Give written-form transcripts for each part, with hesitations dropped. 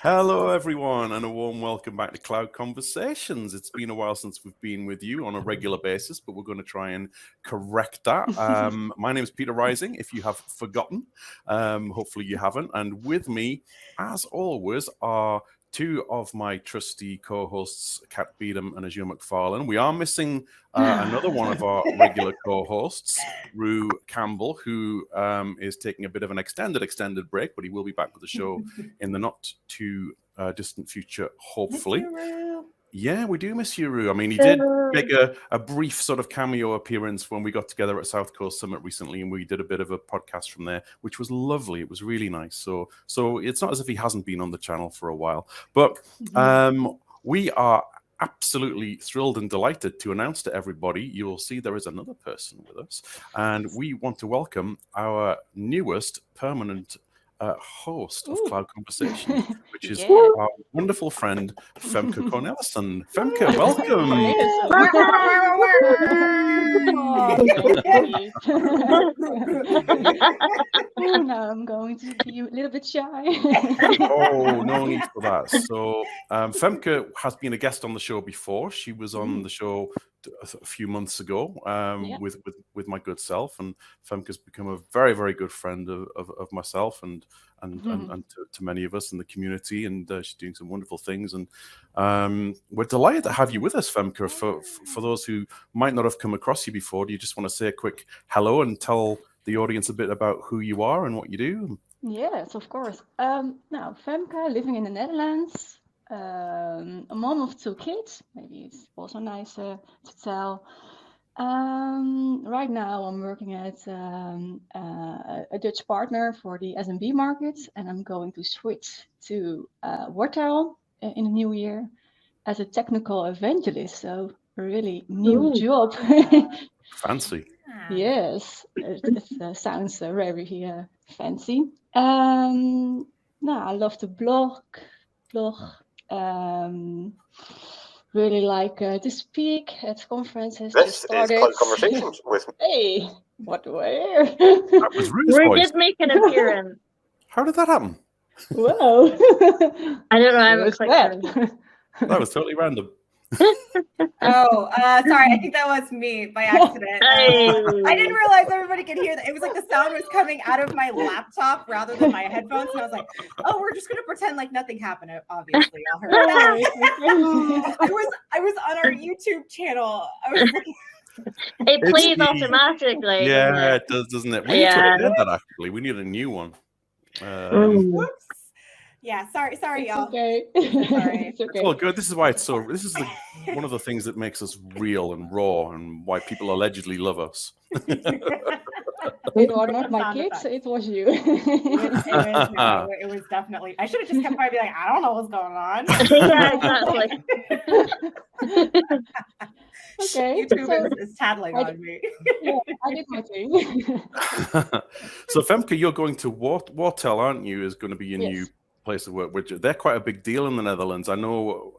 Hello, everyone, and a warm welcome back to Cloud Conversations. It's been a while since we've been with you on a regular basis, but we're going to try and correct that. My name is Peter Rising, if you have forgotten. Hopefully you haven't. And with me, as always, are two of my trusty co-hosts, Kat Beedham and Azure McFarlane. We are missing another one of our regular co-hosts, Rue Campbell, who is taking a bit of an extended break, but he will be back with the show in the not too distant future, hopefully. Yeah, we do miss you, Rue. I mean, he did make a brief sort of cameo appearance when we got together at South Coast Summit recently, and we did a bit of a podcast from there, which was lovely. It was really nice. So it's not as if he hasn't been on the channel for a while. But we are absolutely thrilled and delighted to announce to everybody, you will see there is another person with us, and we want to welcome our newest permanent host of Cloud Conversations, which is our wonderful friend Femke Cornelissen. Femke, welcome. Now I'm going to be a little bit shy. Oh, no need for that. So Femke has been a guest on the show before. She was on the show a few months ago with my good self, and Femke's become a very, very good friend of myself and to many of us in the community, and she's doing some wonderful things, and we're delighted to have you with us, Femke. For those who might not have come across you before, do you just want to say a quick hello and tell the audience a bit about who you are and what you do? Yes, of course. Now, Femke, living in the Netherlands, a mom of 2 kids. Maybe it's also nice to tell. Right now, I'm working at a Dutch partner for the SMB market, and I'm going to switch to Wortel in the new year as a technical evangelist. So a really new job. Fancy. Yes, it sounds very fancy. Now, I love to blog. Really like to speak at conferences. This is Cloud Conversations with me. Hey, what where? That was Rue's We voice. did make an appearance. How did that happen? Whoa. I don't know. I Where's was like, that? That was totally random. Sorry, I think that was me by accident. I didn't realize everybody could hear that. It was like the sound was coming out of my laptop rather than my headphones, and I was like, "Oh, we're just gonna pretend like nothing happened." Obviously, y'all heard that. I was on our YouTube channel. I was like, it plays automatically. Yeah, it does, doesn't it? We need to edit that, actually. We need a new one. whoops. Yeah, sorry, y'all. Okay. Sorry. It's okay. It's all good. This is why it's so. This is one of the things that makes us real and raw, and why people allegedly love us. It were not my kids. It was you. It was definitely. I should have just kept quiet, be like, I don't know what's going on. Yeah, exactly. Okay. YouTube is tattling on me. Yeah, I did my thing. So, Femke, you're going to Wortel, aren't you? Is going to be your new place of work, which they're quite a big deal in the Netherlands. I know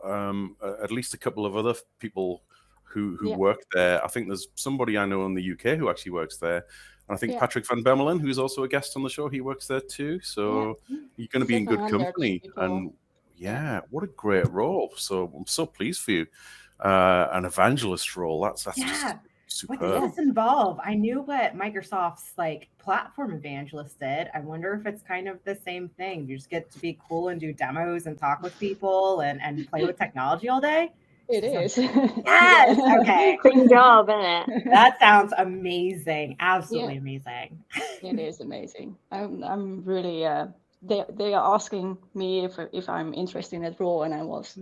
at least a couple of other people who work there. I think there's somebody I know in the UK who actually works there. And I think Patrick van Bemmelen, who's also a guest on the show, he works there too. So you're going to be in good company. And what a great role. So I'm so pleased for you. An evangelist role. That's just superb. What does this involve? I knew what Microsoft's like platform evangelist did. I wonder if it's kind of the same thing. You just get to be cool and do demos and talk with people and play with technology all day. It is. Yes. Okay. Good job, isn't it? That sounds amazing. Absolutely amazing. It is amazing. I'm really. They are asking me if I'm interested in that role, and I was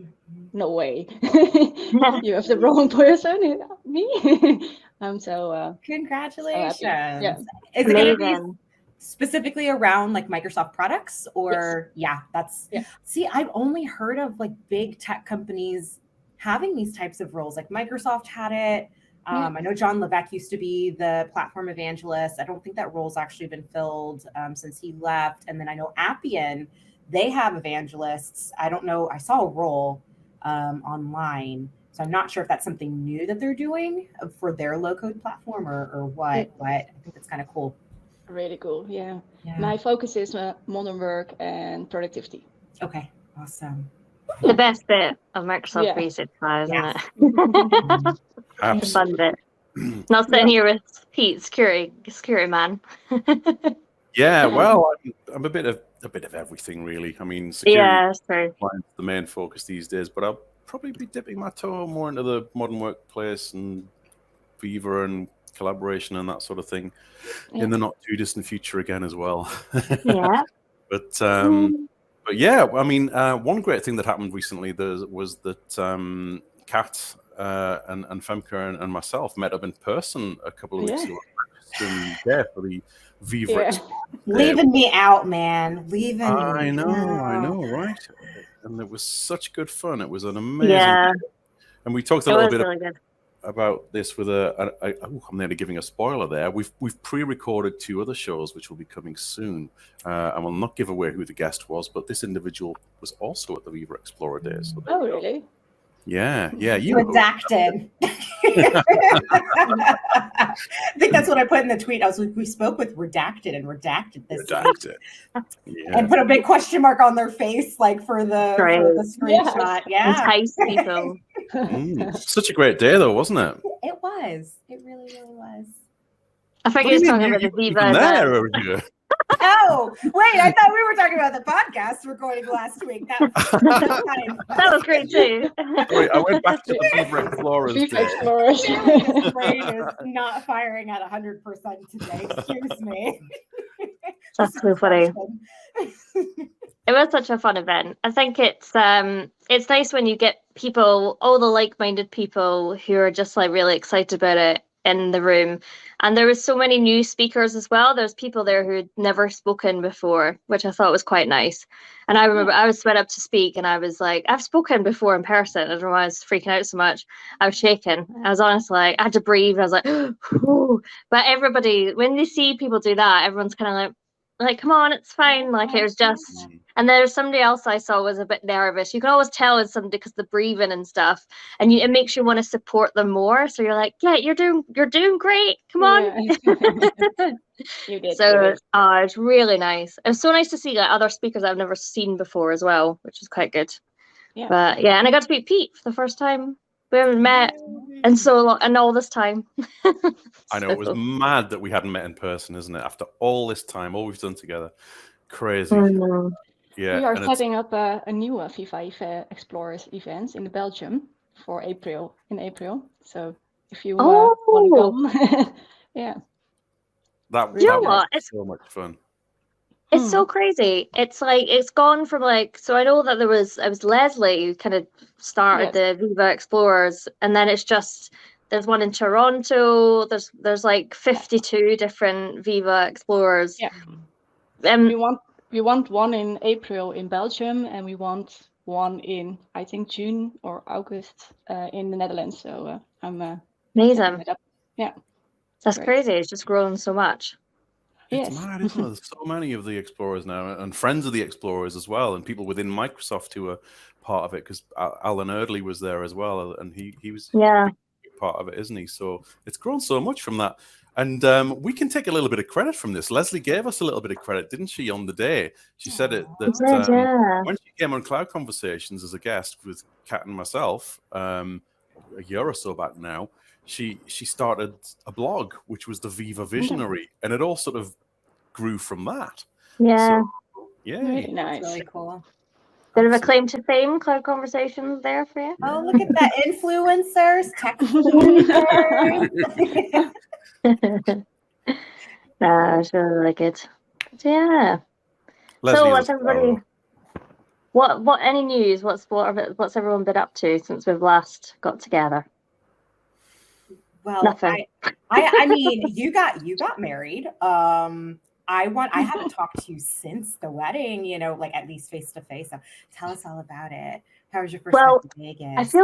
no way. You have the wrong person, me. So congratulations. So yeah. Is it going to be specifically around like Microsoft products, or See, I've only heard of like big tech companies having these types of roles. Like Microsoft had it. I know John Levesque used to be the platform evangelist. I don't think that role's actually been filled since he left. And then I know Appian, they have evangelists. I don't know. I saw a role online. So I'm not sure if that's something new that they're doing for their low-code platform or what, but I think it's kind of cool. Really cool, yeah. My focus is modern work and productivity. Okay. Awesome. The best bit of Microsoft 365, isn't it? The fun Absolutely. bit. Not sitting here with Pete, security man. Yeah, well, I'm a bit of everything, really. I mean, security Yeah, that's true. is the main focus these days, but I'll probably be dipping my toe more into the modern workplace and Viva and collaboration and that sort of thing in the not too distant future again as well. Yeah. But yeah, I mean, one great thing that happened recently was that Kat and Femke and myself met up in person a couple of weeks ago for the Viva. Leaving me out, man. Leaving I me know, out. right? And it was such good fun. It was an amazing day. And we talked a little bit about this with I'm nearly giving a spoiler there. We've pre-recorded 2 other shows which will be coming soon. I will not give away who the guest was, but this individual was also at the Viva Explorer Days. So really? Yeah. You redacted. I think that's what I put in the tweet. I was like, we spoke with redacted and redacted this. Redacted. Yeah. And put a big question mark on their face, like for the screenshot. Yeah. Entice people. Such a great day, though, wasn't it? It was. It really, really was. I think he was talking about the Viva. Oh, wait, I thought we were talking about the podcast recording last week. That was great too. Wait, I went back to the Viva Explorers. The brain is not firing at 100% today. Excuse me. That's so funny. It was such a fun event. I think it's nice when you get people, all the like-minded people who are just like really excited about it in the room. And there was so many new speakers as well. There's people there who had never spoken before, which I thought was quite nice. And I remember I was went up to speak and I was like, I've spoken before in person. I don't know why I was freaking out so much. I was shaking. I was honestly like, I had to breathe. I was like, whew. But everybody, when they see people do that, everyone's kind of like, come on, it's fine. Like it was just, and there's somebody else I saw was a bit nervous. You can always tell it's somebody because the breathing and stuff, and it makes you want to support them more. So you're like, yeah, you're doing great. Come on. You did. So it's really nice. It was so nice to see like other speakers I've never seen before as well, which is quite good. Yeah. But yeah, and I got to meet Pete for the first time. We haven't met in so long, and all this time. I know, it was mad that we hadn't met in person, isn't it? After all this time, all we've done together. Crazy. Yeah. We are setting up a new Viva Explorers event in Belgium for April. So if you want to come, yeah. That was so much fun. It's so crazy. It's like it's gone from like, so I know that it was Leslie who kind of started the Viva Explorers, and then it's just there's one in Toronto. There's like 52 different Viva Explorers. Yeah. We want one in April in Belgium, and we want one in I think June or August in the Netherlands. So I'm amazing. Yeah. That's crazy. It's just grown so much. It's mad, isn't it? There's so many of the Explorers now, and friends of the Explorers as well, and people within Microsoft who are part of it, because Alan Erdley was there as well, and he was part of it, isn't he? So it's grown so much from that. And we can take a little bit of credit from this. Leslie gave us a little bit of credit, didn't she, on the day? She said that when she came on Cloud Conversations as a guest with Kat and myself a year or so back now, she started a blog, which was the Viva Visionary, and it all sort of grew from that. Yeah. So, yeah. Really nice. That's really cool. Bit of a claim to fame, Cloud Conversations there for you. Oh, look at that. Influencers, tech influencers. I really like it. So, yeah. Leslie, so what's everybody? What any news? What's everyone been up to since we've last got together? Well, nothing. I mean, you got married. I haven't talked to you since the wedding, like at least face to face. So tell us all about it. How was your first time to Vegas?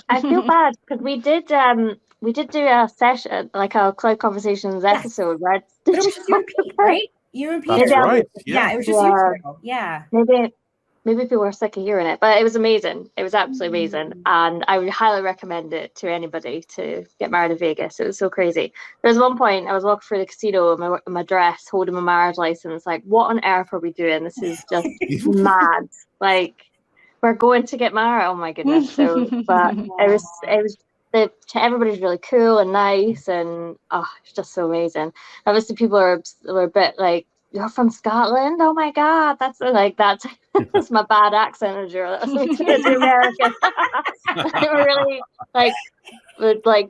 I feel bad because we did do a session, like a Cloud Conversations episode, right? But it was just you and Pete, right? You and Pete. That's right. Yeah, it was just you two. Yeah. Maybe people are sick of hearing it, but it was amazing. It was absolutely amazing. And I would highly recommend it to anybody to get married in Vegas. It was so crazy. There was one point I was walking through the casino in my dress, holding my marriage license. Like, what on earth are we doing? This is just mad. Like, we're going to get married. Oh my goodness! So, but everybody's really cool and nice, and it's just so amazing. Obviously, people were a bit like, "You're from Scotland? Oh my god, that's that's my bad accent, Andrew. That's me to American." They were really like,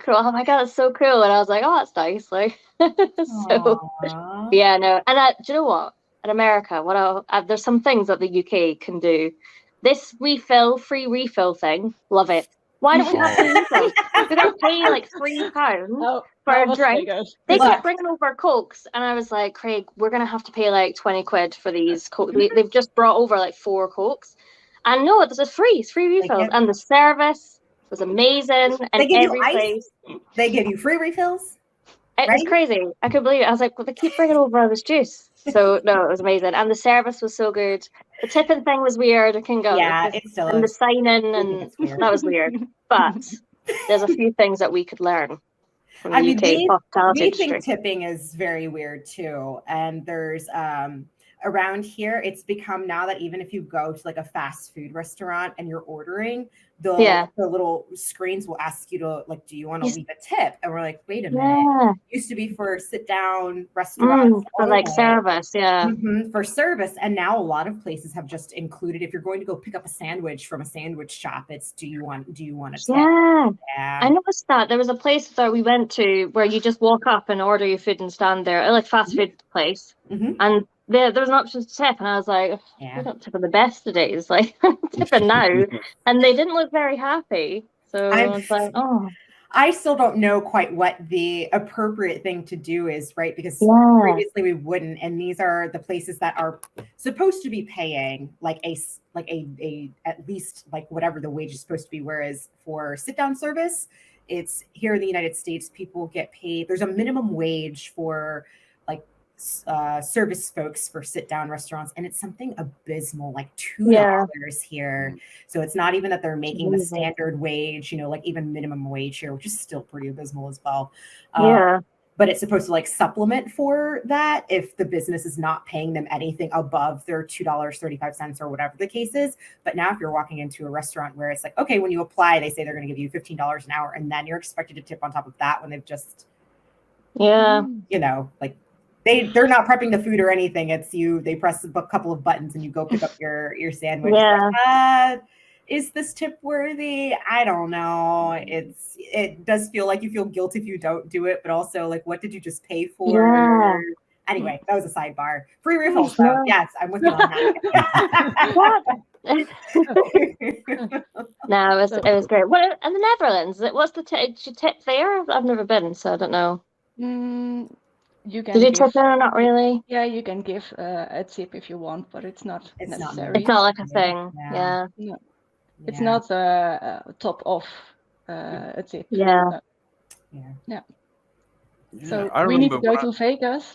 oh my god, that's so cool, and I was like, oh, that's nice, like. So yeah, no, and do you know what? In America, there's some things that the UK can do. This free refill thing, love it. Why don't we have free refills? We're gonna pay like £3 for a drink. They kept bringing over Cokes, and I was like, Craig, we're gonna have to pay like 20 quid for these Cokes. They've just brought over like 4 Cokes, and no, it's free refills, and the service was amazing. And they give you ice. Place, they give you free refills. It was crazy. I couldn't believe it. I was like, well, they keep bringing over all this juice. So no, it was amazing, and the service was so good. The tipping thing was weird. I can go. Yeah, it's still. And the sign-in, and that was weird. But there's a few things that we could learn from the UK hospitality industry. We think tipping is very weird too, and there's around here, it's become now that even if you go to like a fast food restaurant and you're ordering, the little screens will ask you to like, do you want to leave a tip? And we're like, wait a minute. It used to be for sit down restaurants for like service, for service. And now a lot of places have just included, if you're going to go pick up a sandwich from a sandwich shop, it's do you want a tip? Yeah. I noticed that there was a place that we went to where you just walk up and order your food and stand there, like fast food place, and there was an option to tip, and I was like, we're not tipping the best of days, like tipping now. And they didn't look very happy. So I was like, I still don't know quite what the appropriate thing to do is, right? Because previously we wouldn't, and these are the places that are supposed to be paying like a at least like whatever the wage is supposed to be. Whereas for sit down service, it's here in the United States, people get paid. There's a minimum wage for like service folks for sit down restaurants, and it's something abysmal, like $2 here. So it's not even that they're making the standard wage, like even minimum wage here, which is still pretty abysmal as well. But it's supposed to like supplement for that if the business is not paying them anything above their $2.35 or whatever the case is. But now if you're walking into a restaurant where it's like, okay, when you apply, they say they're going to give you $15 an hour, and then you're expected to tip on top of that when they've just like they're not prepping the food or anything. It's they press a couple of buttons and you go pick up your sandwich. Like, is this tip worthy? I don't know. It does feel like you feel guilty if you don't do it, but also like, what did you just pay for? Anyway, that was a sidebar. Free refills though. Yes, I'm with you on that. No, it was great. What in the Netherlands? What's the tip there? I've never been, so I don't know. You can. Did you tip there or not really? Yeah, you can give a tip if you want, but it's not necessary. It's not like a thing. Yeah. No. It's not top off a tip. Yeah. So we need to go to Vegas.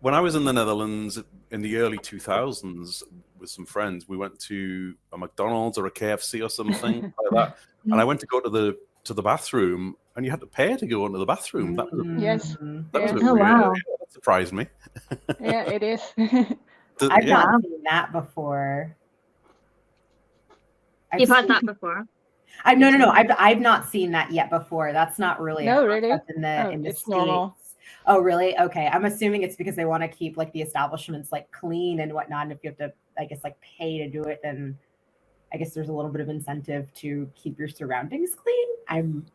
When I was in the Netherlands in the early 2000s with some friends, we went to a McDonald's or a KFC or something like that, and I went to go to the bathroom, and you had to pay to go into the bathroom. That was wow. That surprised me. Yeah, it is. I've not seen that before. You've had that before? No. I've not seen that yet before. That's not really in the States. Normal. Oh, really? Okay. I'm assuming it's because they want to keep like the establishments like clean and whatnot. And if you have to, I guess, like pay to do it, then I guess there's a little bit of incentive to keep your surroundings clean.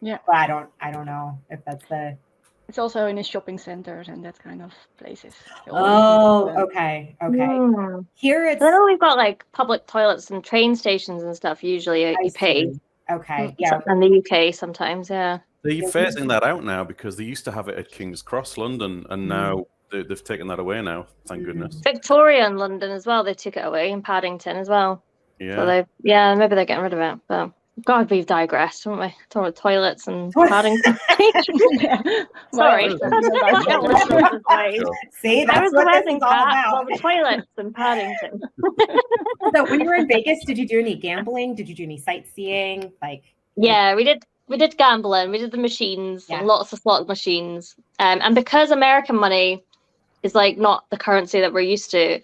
But I don't know if that's the. It's also in the shopping centers and that kind of places. Oh, okay. Here it's. I know we've got like public toilets and train stations and stuff. Usually you pay. Okay. Yeah. And the UK sometimes, They're phasing that out now because they used to have it at King's Cross, London, and now they've taken that away now. Thank goodness. Victoria and London as well. They took it away in Paddington as well. Yeah. So maybe they're getting rid of it. But God, we've digressed, haven't we? Talking about toilets and Paddington. Sorry. See, that's what this is all about. Well, the toilets in Paddington. So when you were in Vegas, did you do any gambling? Did you do any sightseeing? We did gambling. We did the machines, lots of slot machines. And because American money is like not the currency that we're used to,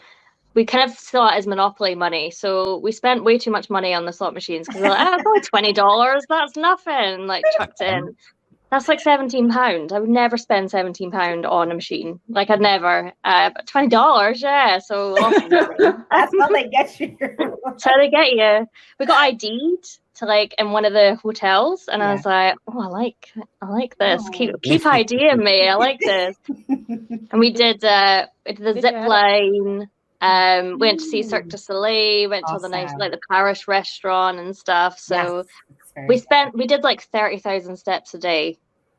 we kind of saw it as monopoly money. So we spent way too much money on the slot machines because we're like, oh, it's only $20. That's nothing. Like chucked it in. That's like £17. I would never spend £17 on a machine. Like I'd never. But $20, yeah. So that's how they get you. That's how they get you. We got ID'd to like in one of the hotels, and I was like, oh, I like this. Keep IDing me. I like this. And we did the zip line. Went to see Cirque du Soleil. Went to the nice like the Paris restaurant and stuff. So we did like 30,000 steps a day.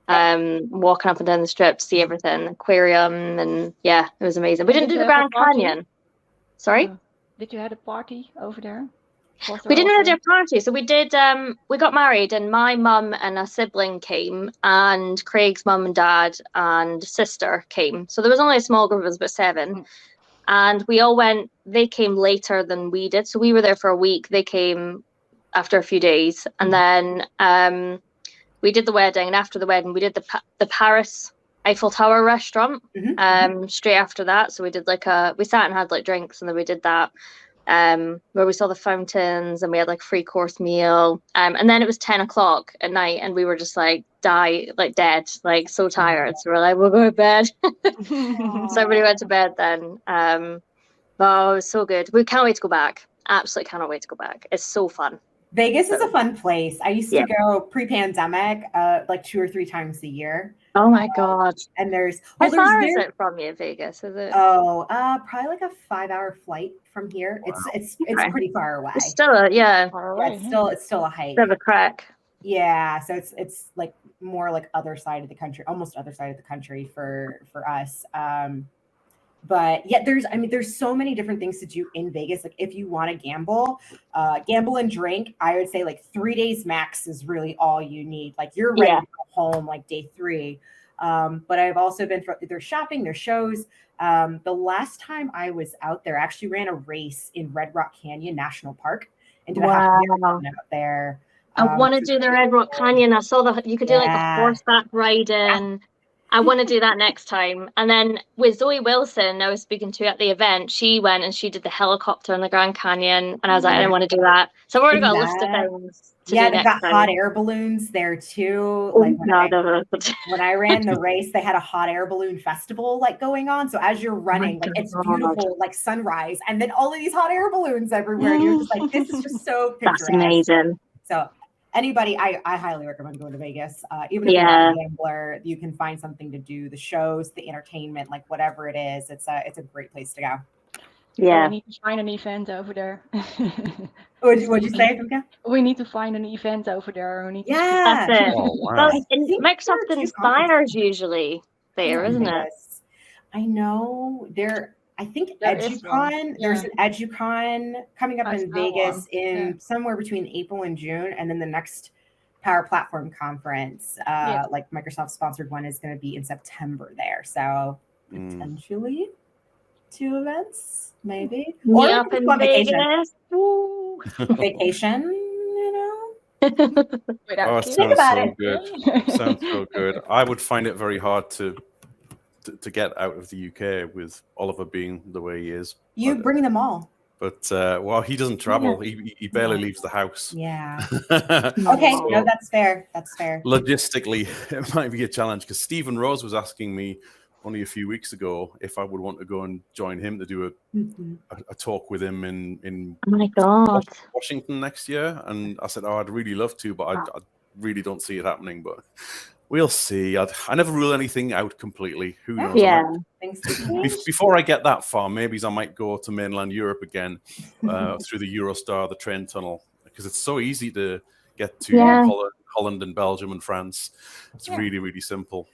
Walking up and down the strip to see everything, aquarium, and yeah, it was amazing. We didn't do the Grand Canyon. Sorry? Did you have a party over there? We didn't have a party. So we did, we got married, and my mum and a sibling came, and Craig's mum and dad and sister came. So there was only a small group of us, about 7. And we all went, they came later than we did. So we were there for a week. They came after a few days. And then we did the wedding. And after the wedding, we did the Paris Eiffel Tower restaurant straight after that. So we did we sat and had like drinks, and then we did that. Where we saw the fountains, and we had like 3-course meal, and then it was 10 o'clock at night, and we were just like dead, like so tired. So we're like, we'll go to bed. So everybody went to bed then. Oh, it was so good. We can't wait to go back. Absolutely cannot wait to go back. It's so fun. Vegas is a fun place. I used to go pre-pandemic, like 2 or 3 times a year. Oh my god! And how far is it from you, Vegas? Is it? Oh, probably like a 5-hour flight from here. Wow. It's pretty far away. It's still it's still a hike. Bit of a crack. Yeah, so it's like more like other side of the country, almost other side of the country for us. But yeah, there's so many different things to do in Vegas. Like if you want to gamble and drink, I would say like 3 days max is really all you need. Like you're ready to go home like day 3. But I've also been for their shopping, their shows. The last time I was out there, I actually ran a race in Red Rock Canyon National Park and did a half marathon out there. I want to do the Red Rock Canyon. I saw that you could do like a horseback riding. I want to do that next time. And then with Zoe Wilson, I was speaking to at the event, she went and she did the helicopter in the Grand Canyon. And I was like, I didn't want to do that. So I've already got a list of things to do they've got hot air balloons there too. Like when I ran the race, they had a hot air balloon festival like going on. So as you're running, like it's beautiful, like sunrise, and then all of these hot air balloons everywhere. And you're just like, this is just so picturesque. That's amazing. So anybody, I highly recommend going to Vegas. Even if you're not a gambler, you can find something to do. The shows, the entertainment, like whatever it is, it's a great place to go. Yeah, we need to find an event over there. What'd you say, Femke? We need to find an event over there. That's it. Oh, wow. Well, Microsoft Inspires usually there, isn't it? I know I think EduCon, there's an EduCon coming up in Vegas in somewhere between April and June. And then the next Power Platform Conference, like Microsoft sponsored one, is going to be in September there. So potentially 2 events, maybe. Or up in Vegas. Vacation, you know. Oh, it sounds so good. Sounds so good. I would find it very hard to get out of the UK with Oliver being the way he is. You bring them all. But he doesn't travel. He barely leaves the house. Yeah. Okay, no, that's fair. That's fair. Logistically, it might be a challenge because Stephen Rose was asking me only a few weeks ago if I would want to go and join him to do a talk with him in oh my God, Washington next year. And I said, I'd really love to, but I really don't see it happening. But we'll see. I never rule anything out completely. Who knows? Yeah. Before I get that far, maybe I might go to mainland Europe again through the Eurostar, the train tunnel, because it's so easy to get to Holland and Belgium and France. It's really, really simple.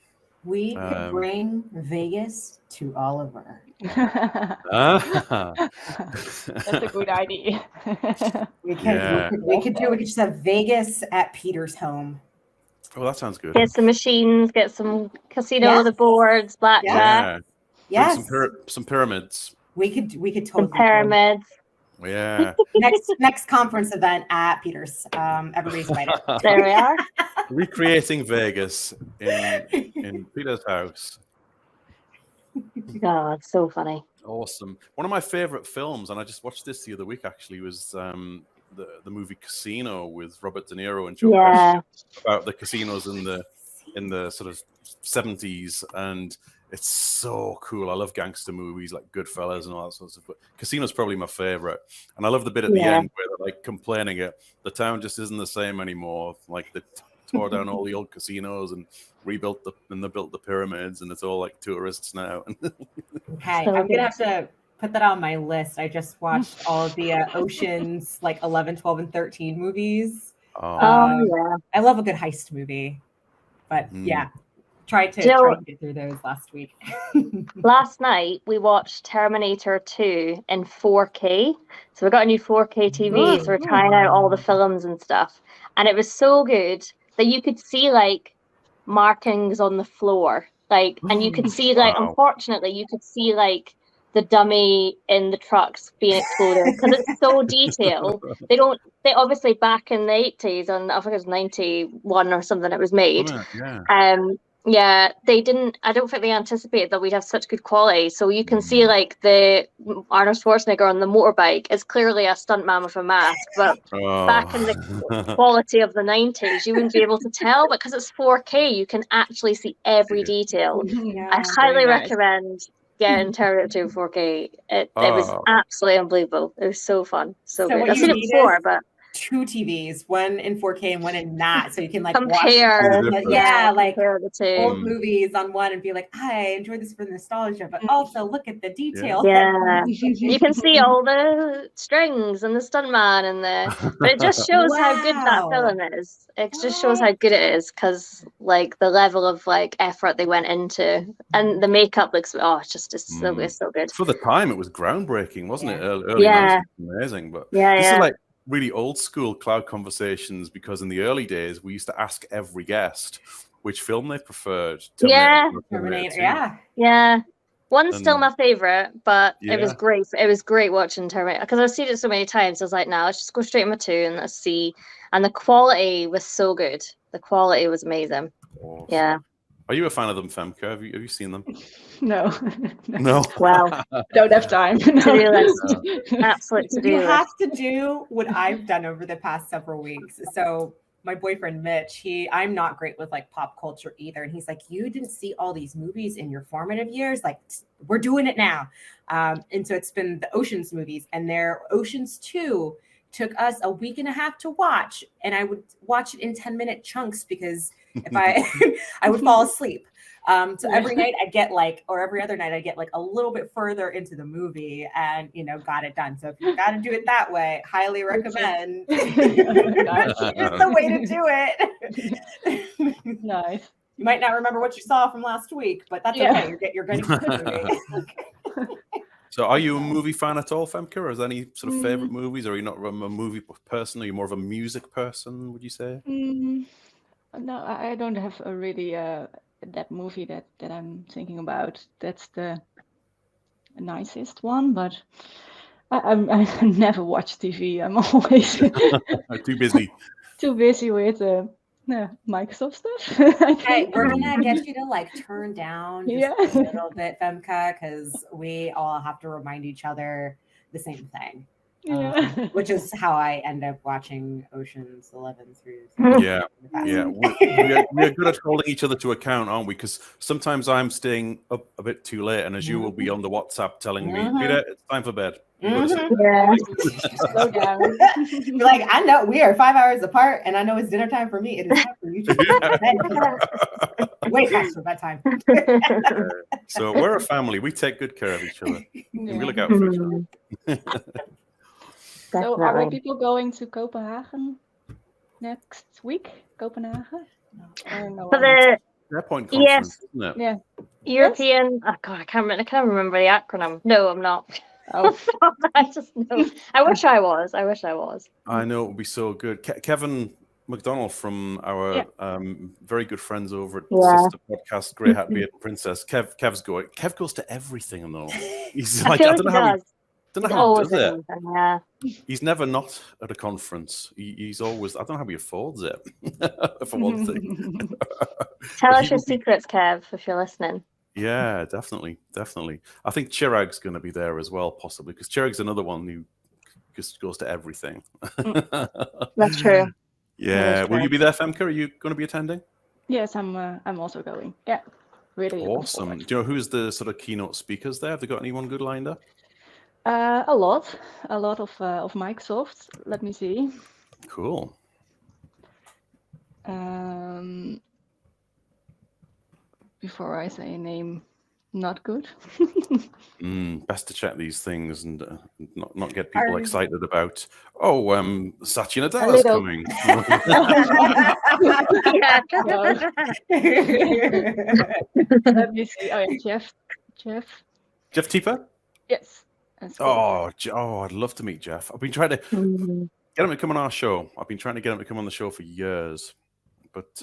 We could bring Vegas to Oliver. That's a good idea. We could just have Vegas at Peter's home. Oh, that sounds good. Get some machines, get some casino with the boards, blackjack. Yeah. Some pyramids. We could totally some pyramids. Yeah. next conference event at Peter's. Everybody's invited. There we are. Recreating Vegas in Peter's house. God, it's so funny. Awesome. One of my favorite films, and I just watched this the other week actually, was the movie Casino with Robert De Niro and Joe Pesci, about the casinos in the sort of 70s, and it's so cool. I love gangster movies like Goodfellas and all that sort of stuff, but Casino's probably my favorite. And I love the bit at the end where they're like complaining the town just isn't the same anymore. Like they tore down all the old casinos and rebuilt they built the pyramids, and it's all like tourists now. Okay, I'm gonna have to put that on my list. I just watched all of the Oceans, like 11, 12, and 13 movies. Yeah. I love a good heist movie, but yeah, tried to get through those last week. Last night we watched Terminator 2 in 4K. So we got a new 4K TV, so we're trying out all the films and stuff, and it was so good that you could see like markings on the floor, like, and you could see like, unfortunately, you could see like the dummy in the trucks being exploded because it's so detailed. They obviously back in the 80s, and I think it was 91 or something it was made. Yeah, they didn't. I don't think they anticipated that we'd have such good quality. So you can see like the Arnold Schwarzenegger on the motorbike is clearly a stuntman with a mask, but back in the quality of the 90s, you wouldn't be able to tell. But because it's 4K, you can actually see every detail. I highly recommend getting Terminator 2 in 4K. It was absolutely unbelievable. It was so fun, so good. I've seen it before, but 2 TVs, one in 4K and one in not, so you can like compare. Like compare the two old movies on one and be like, I enjoyed this for nostalgia, but also look at the detail. Yeah, you can see all the strings and the stuntman but it just shows how good that film is. It just shows how good it is because like the level of like effort they went into, and the makeup looks it's so good. For the time, it was groundbreaking, wasn't it? Early 90s, amazing. But this is like really old school Cloud Conversations, because in the early days we used to ask every guest which film they preferred. Terminator. One's still my favorite, but it was great. It was great watching Terminator because I've seen it so many times. I was like, let's just go straight to my 2 and let's see. And the quality was so good. The quality was amazing. Awesome. Yeah. Are you a fan of them, Femke? Have you seen them? No. Well, don't have time. Absolutely. You have to do what I've done over the past several weeks. So my boyfriend Mitch, I'm not great with like pop culture either, and he's like, you didn't see all these movies in your formative years, like we're doing it now. And so it's been the Oceans movies, and their Oceans 2 took us a week and a half to watch, and I would watch it in 10-minute chunks because if I would fall asleep. So every night I'd get every other night I'd get like a little bit further into the movie and, got it done. So if you got to do it that way, highly recommend. It's the way to do it. Nice. You might not remember what you saw from last week, but that's okay. You're going to get the movie. So are you a movie fan at all, Femke? Or is there any sort of favorite movies? Or are you not a movie person? Are you more of a music person, would you say? No, I don't have a really that movie that I'm thinking about. That's the nicest one, but I never watch TV. I'm always too busy with Microsoft stuff. Okay, we're gonna get you to like turn down just a little bit, Femke, because we all have to remind each other the same thing. Which is how I end up watching Oceans 11 through. We're good at holding each other to account, aren't we? Because sometimes I'm staying up a bit too late, and as you will be on the WhatsApp telling me, Peter, it's time for bed. Slow down. You're like, I know we are 5 hours apart, and I know it's dinner time for me. It is time for you to wait past your bedtime. So we're a family. We take good care of each other. And we look out for each other. So are people going to Copenhagen next week? Copenhagen? No. For the SharePoint conference, isn't it? Yeah. European. Oh God, I can't remember the acronym. No, I'm not. Oh. I just know. I wish I was. I know it would be so good. Kevin McDonald from our very good friends over at Sister Podcast, Grey Hat Beard and Princess. Kev goes to everything and all. He's like, I don't know how he does it. Yeah. He's never not at a conference. He's always, I don't know how he affords it, for one thing. Tell us your secrets, Kev, if you're listening. Yeah, definitely. I think Chirag's going to be there as well, possibly, because Chirag's another one who just goes to everything. That's true. Yeah. That Will is you be there, Femke? Are you going to be attending? Yes, I'm also going. Yeah, really looking Awesome. forward. Do you know who's the sort of keynote speakers there? Have they got anyone good lined up? A lot of Microsoft. Let me see. Cool. Before I say a name, not good. Best to check these things and not get people excited about. Oh, Satya Nadella's little. coming. Let me see. Oh yeah, Jeff. Tieper? Yes. Oh, I'd love to meet Jeff. I've been trying to get him to come on our show. I've been trying to get him to come on the show for years, but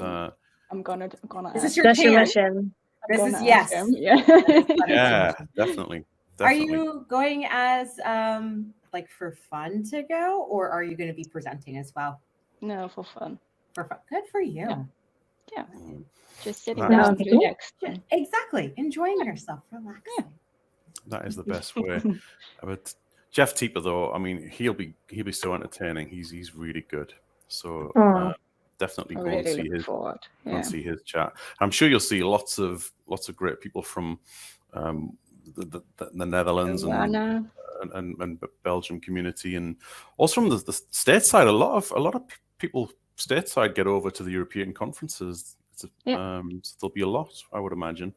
I'm gonna. Is this your mission? This is yes. Yeah, definitely. Are you going as like for fun to go, or are you going to be presenting as well? No, for fun. For fun. Good for you. Yeah. Just sitting down, relaxed. Exactly. Enjoying yourself, relaxing. Yeah. That is the best way. But Jeff Tieper, though, I mean, he'll be so entertaining. He's really good. So definitely go and see his chat. I'm sure you'll see lots of great people from the Netherlands and Belgium community, and also from the stateside. A lot of people stateside get over to the European conferences. So there'll be a lot, I would imagine.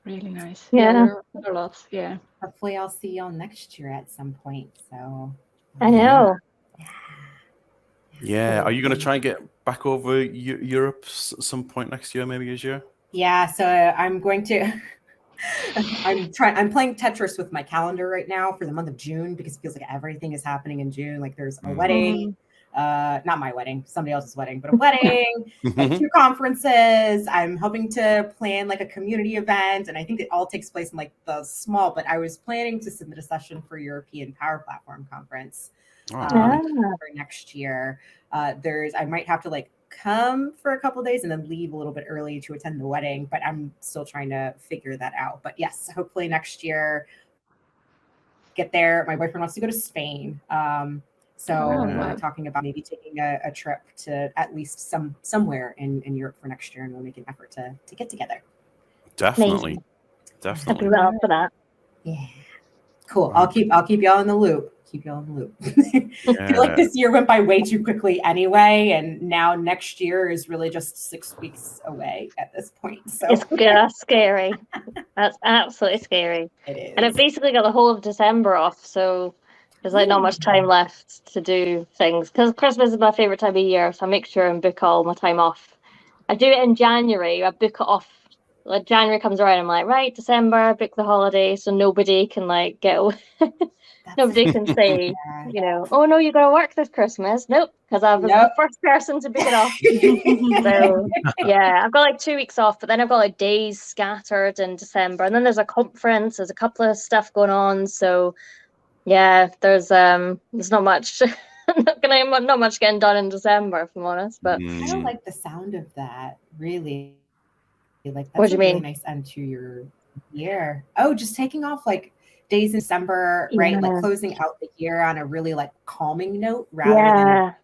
Really nice. Yeah, there are lots. Yeah. Hopefully, I'll see y'all next year at some point. So I know. Yeah. Are you going to try and get back over Europe some point next year, maybe this year? Yeah. So I'm going to. I'm playing Tetris with my calendar right now for the month of June because it feels like everything is happening in June. Like there's a wedding. Not my wedding, somebody else's wedding, but a wedding, like 2 conferences. I'm hoping to plan like a community event, and I think it all takes place in like the small, but I was planning to submit a session for European Power Platform Conference for next year. I might have to like come for a couple of days and then leave a little bit early to attend the wedding, but I'm still trying to figure that out. But yes, hopefully next year, get there. My boyfriend wants to go to Spain. So we're talking about maybe taking a trip to at least somewhere in Europe for next year, and we'll make an effort to get together. Definitely. Happy well for that. Yeah. Cool. I'll keep y'all in the loop. I feel like this year went by way too quickly anyway, and now next year is really just 6 weeks away at this point. So that's scary. That's absolutely scary. It is. And I've basically got the whole of December off, so there's like not much time left to do things because Christmas is my favorite time of year, so I make sure and book all my time off. I do it in January. I book it off. Like January comes around, I'm like, right, December, book the holiday, so nobody can like get away. Nobody can say, oh no, you got to work this Christmas. Nope, because I was the first person to book it off. So yeah, I've got like 2 weeks off, but then I've got like days scattered in December, and then there's a conference. There's a couple of stuff going on, so. Yeah, there's not much, not much getting done in December, if I'm honest. But I don't like the sound of that. Really, like that's what do you mean? Really nice end to your year. Oh, just taking off like days in December, right? Like closing out the year on a really like calming note rather than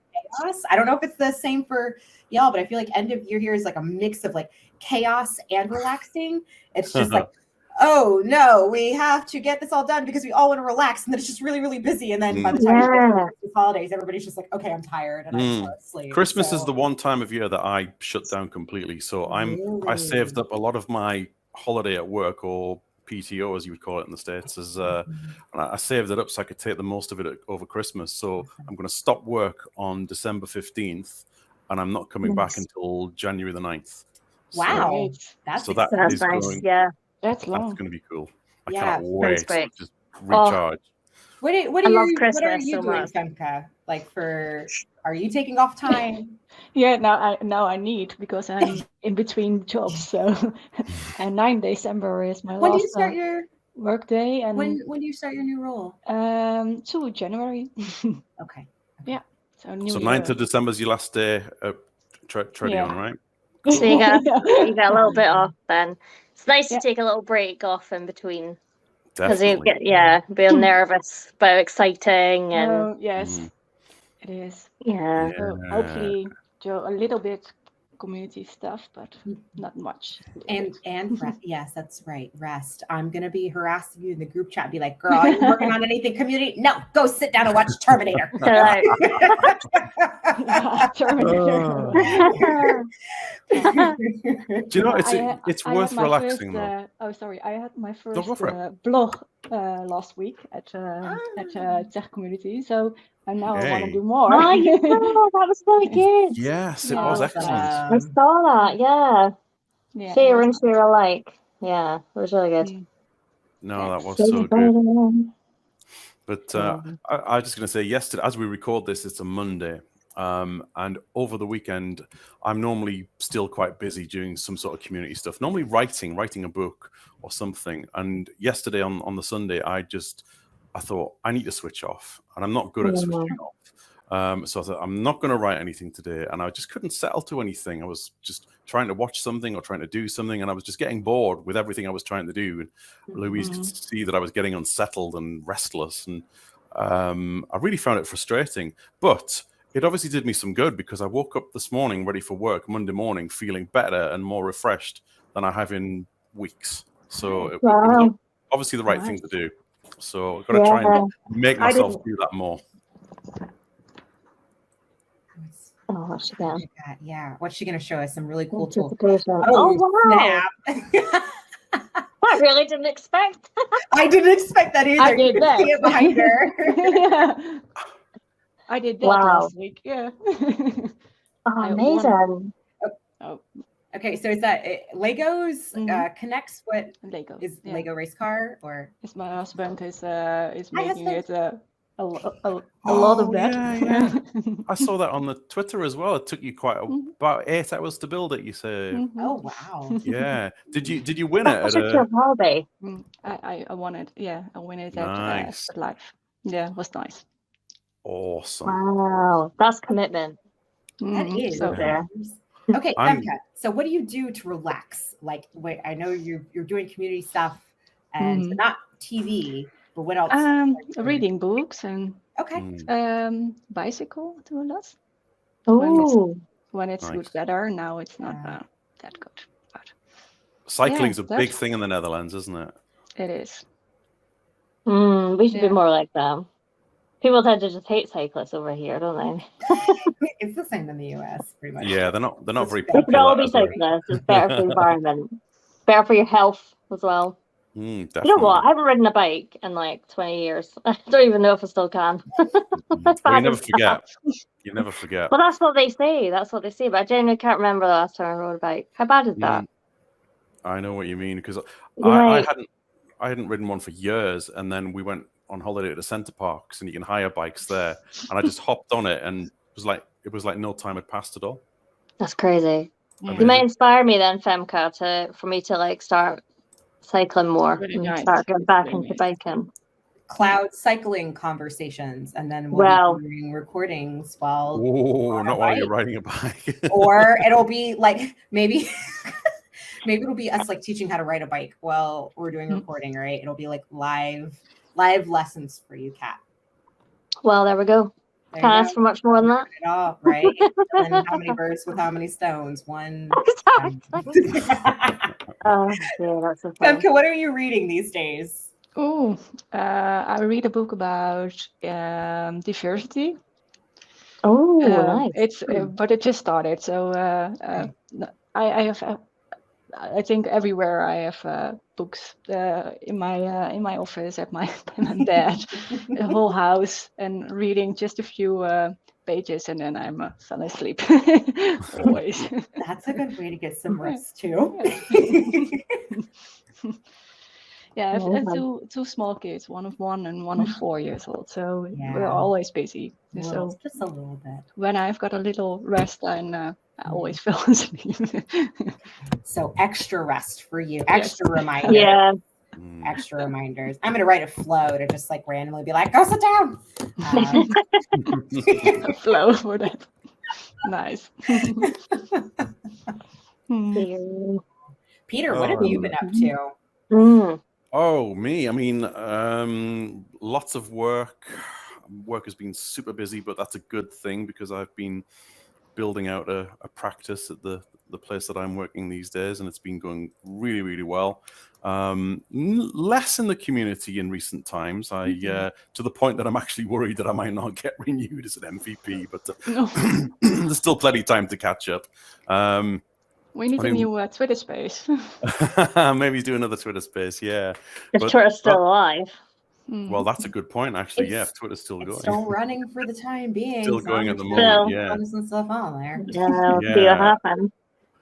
chaos. I don't know if it's the same for y'all, but I feel like end of year here is like a mix of like chaos and relaxing. It's just like. Oh no, we have to get this all done because we all want to relax, and then it's just really, really busy. And then by the time you get to the holidays, everybody's just like, okay, I'm tired, and I just sleep. Christmas is the one time of year that I shut down completely. So I saved up a lot of my holiday at work, or PTO as you would call it in the States, and I saved it up so I could take the most of it over Christmas. So I'm going to stop work on December 15th, and I'm not coming back until January the 9th. Wow, so that is nice. Going, That's long. That's going to be cool. I cannot wait to just recharge. What are you doing, Femke? Like are you taking off time? Yeah, now I need because I'm in between jobs. So, and 9 December is my when last do you start your work day. And when do you start your new role? 2 January. Okay. Yeah. So 9th of December is your last day at Tradion, right? So you got a little bit off then. It's nice Yeah. to take a little break off in between because you Definitely. get being nervous but exciting and Oh, yes, Mm. it is. yeah. So hopefully, Joe, a little bit community stuff, but not much. And yes, that's right. Rest. I'm gonna be harassing you in the group chat. Be like, girl, are you working on anything community? No, go sit down and watch Terminator. So, Terminator. Do you know, it's I worth had my relaxing first, though. I had my No, first go for it. blog last week at Tech Community, so I now I want to Hey. do more. oh, yeah, that was really good. Yes, it Yeah, was awesome. excellent. I saw that. Yeah, Yeah, share it and was share alike. Yeah, it was really good. Mm. No, that was Yes. so good. Good. But I was just going to say, yesterday, as we record this, it's a Monday. And over the weekend, I'm normally still quite busy doing some sort of community stuff, normally writing a book or something. And yesterday on the Sunday, I thought I need to switch off, and I'm not good at switching off. So I thought, I'm not going to write anything today. And I just couldn't settle to anything. I was just trying to watch something or trying to do something. And I was just getting bored with everything I was trying to do. And Louise could see that I was getting unsettled and restless. And I really found it frustrating. But it obviously did me some good, because I woke up this morning ready for work, Monday morning, feeling better and more refreshed than I have in weeks. So it was obviously the right thing to do. So I've got to try and make myself do that more. Oh, what's she got? Yeah, what's she gonna show us? Some really cool tools. Oh, wow. Snap. I really didn't expect. I didn't expect that either. I did You that. see it behind her. Yeah. I did that last week. Yeah. Oh, I amazing. Okay, so is that Legos connects what Lego is Lego race car, or is my husband is making it a lot of that. Yeah. I saw that on the Twitter as well. It took you about 8 hours to build it, you say. Oh wow. Yeah. Did you win That's it? such a hobby. I won it. Yeah, I won it Nice. at live. Yeah, it was nice. Awesome. Wow, that's commitment. That is. So there. Okay, Femke, so what do you do to relax? Like, wait, I know you're doing community stuff and so not TV, but what else? Reading books and bicycle to a lot. When it's good weather. Now it's not that good. But cycling's a big thing in the Netherlands, isn't it? It is. We should be more like that. People tend to just hate cyclists over here, don't they? It's the same in the US, pretty much. Yeah, they're not very popular. We should all be ever. cyclists. It's better for the environment, better for your health as well. Definitely. You know what? I haven't ridden a bike in like 20 years. I don't even know if I still can. Well, you never forget. You never forget. Well, that's what they say. That's what they say. But I genuinely can't remember the last time I rode a bike. How bad is that? I know what you mean, because I hadn't ridden one for years, and then we went on holiday to the Centre Parks, and you can hire bikes there, and I just hopped on it, and it was like no time had passed at all. That's crazy. You might inspire me then, Femke, for me to like start cycling more and start getting back into biking. Cloud cycling conversations, and then we'll be doing recordings while while you're riding a bike. Or it'll be like maybe it'll be us like teaching how to ride a bike while we're doing recording, right? It'll be like live lessons for you, Kat. Well, there we go. Can't ask for much more than that. At all, right? And how many birds with how many stones? One. Oh, yeah, that's so funny. Femke, what are you reading these days? Oh, I read a book about diversity. Oh, nice. It's but it just started, so I have. I think everywhere I have books in my office, at my bed, the whole house, and reading just a few pages, and then I'm fell asleep. Always. That's a good way to get some rest too. Yeah, I have two small kids, one of 1 and one of 4 years old. So we're always busy. So just a little bit. When I've got a little rest, I always fell asleep. So extra rest for you, extra reminders. Yeah. Extra reminders. I'm gonna write a flow to just like randomly be like, go sit down. A flow for that. Nice. Peter, what have you been up to? Oh, me. I mean, lots of work. Work has been super busy, but that's a good thing because I've been building out a practice at the place that I'm working these days, and it's been going really, really well. Less in the community in recent times. To the point that I'm actually worried that I might not get renewed as an MVP, but there's still plenty of time to catch up. We need a new Twitter space. Maybe do another Twitter space, yeah. If Twitter's still alive. Well, that's a good point, actually. Yeah, if Twitter's still going. Still running for the time being. Still going at the moment, yeah. Some stuff on there. Yeah, see what happens.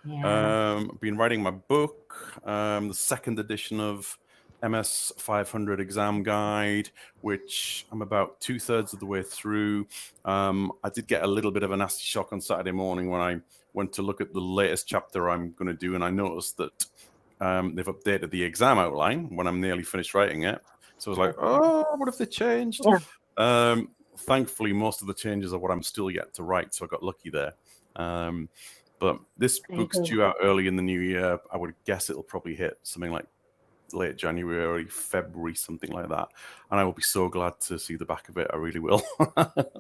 Yeah. Been writing my book, the second edition of MS 500 exam guide, which I'm about 2/3 of the way through. I did get a little bit of a nasty shock on Saturday morning when I went to look at the latest chapter I'm going to do, and I noticed that they've updated the exam outline when I'm nearly finished writing it. So I was like, oh, what if they changed? Yeah. Thankfully, most of the changes are what I'm still yet to write, so I got lucky there. But this book's due out early in the new year. I would guess it'll probably hit something like late January, February, something like that. And I will be so glad to see the back of it. I really will.